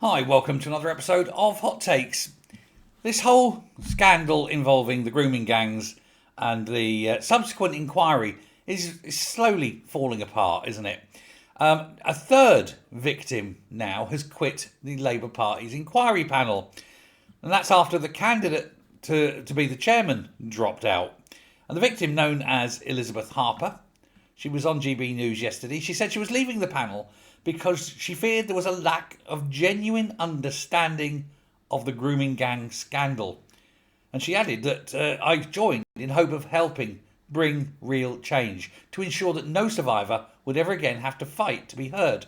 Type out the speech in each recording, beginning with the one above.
Hi, welcome to another episode of Hot Takes. This whole scandal involving the grooming gangs and the subsequent inquiry is slowly falling apart, isn't it? A third victim now has quit the Labour Party's inquiry panel, and that's after the candidate to be the chairman dropped out. And the victim, known as Elizabeth Harper, she was on GB News yesterday. She said she was leaving the panel because she feared there was a lack of genuine understanding of the grooming gang scandal. And she added that I joined in hope of helping bring real change to ensure that no survivor would ever again have to fight to be heard.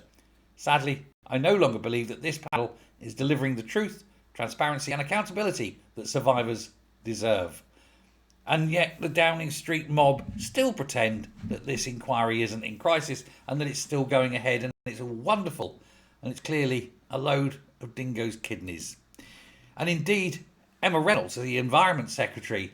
Sadly, I no longer believe that this panel is delivering the truth, transparency and accountability that survivors deserve. And yet the Downing Street mob still pretend that this inquiry isn't in crisis and that it's still going ahead and it's all wonderful. And it's clearly a load of dingoes' kidneys. And indeed, Emma Reynolds, the Environment Secretary,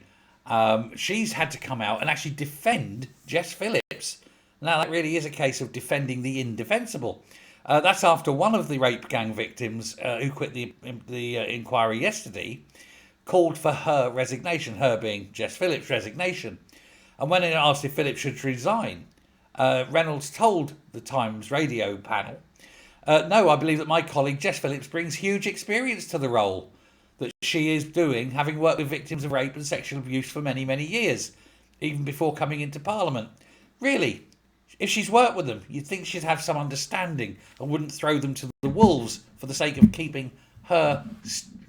she's had to come out and actually defend Jess Phillips. Now, that really is a case of defending the indefensible. That's after one of the rape gang victims who quit the inquiry yesterday called for her resignation, her being Jess Phillips' resignation. And when it asked if Phillips should resign, Reynolds told the Times radio panel, no, I believe that my colleague Jess Phillips brings huge experience to the role that she is doing, having worked with victims of rape and sexual abuse for many, many years, even before coming into Parliament. Really, if she's worked with them, you'd think she'd have some understanding and wouldn't throw them to the wolves for the sake of keeping her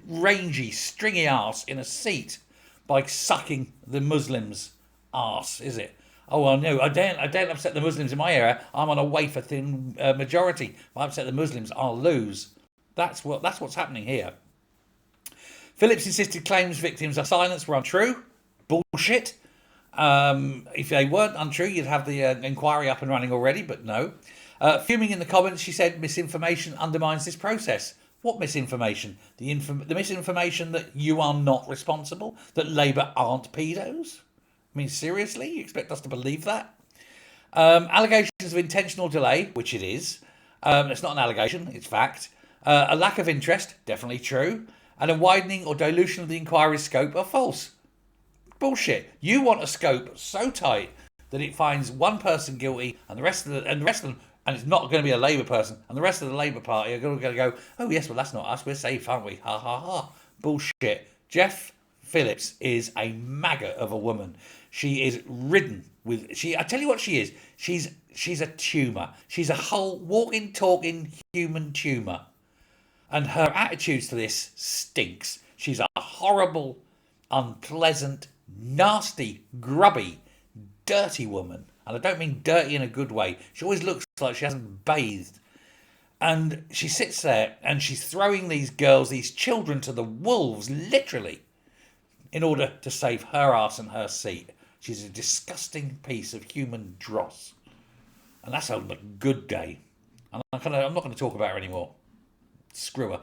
rangy, stringy arse in a seat by sucking the Muslims' arse, is it? Oh, well, no, I don't upset the Muslims in my area. I'm on a wafer-thin majority. If I upset the Muslims, I'll lose. That's what's happening here. Phillips insisted claims victims are silenced were untrue. Bullshit. If they weren't untrue, you'd have the inquiry up and running already, but no. Fuming in the comments, she said misinformation undermines this process. What misinformation? The misinformation that you are not responsible? That Labour aren't pedos? I mean, seriously? You expect us to believe that? Allegations of intentional delay, which it is. It's not an allegation, it's fact. A lack of interest, definitely true. And a widening or dilution of the inquiry's scope are false. Bullshit. You want a scope so tight that it finds one person guilty and the rest of them, and it's not going to be a Labour person, and the rest of the Labour Party are going to go, oh yes, well that's not us, we're safe, aren't we? Ha ha ha. Bullshit. Jess Phillips is a maggot of a woman. She is ridden with I tell you what she is. She's a tumour. She's a whole walking, talking human tumour. And her attitudes to this stinks. She's a horrible, unpleasant, nasty, grubby, dirty woman. And I don't mean dirty in a good way. She always looks like she hasn't bathed. And she sits there and she's throwing these girls, these children to the wolves, literally, in order to save her ass and her seat. She's a disgusting piece of human dross. And that's on a good day. And I'm not going to talk about her anymore. Screw her.